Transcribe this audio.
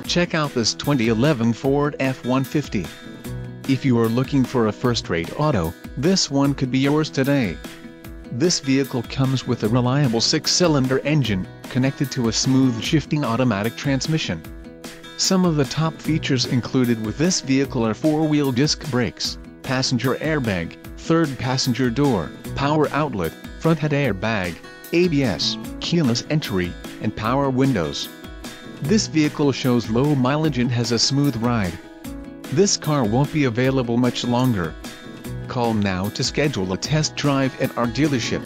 Check out this 2011 Ford F-150. If you are looking for a first-rate auto, this one could be yours today. This vehicle comes with a reliable 6-cylinder engine, connected to a smooth shifting automatic transmission. Some of the top features included with this vehicle are 4-wheel disc brakes, passenger airbag, third passenger door, power outlet, front head airbag, ABS, keyless entry, and power windows. This vehicle shows low mileage and has a smooth ride. This car won't be available much longer. Call now to schedule a test drive at our dealership.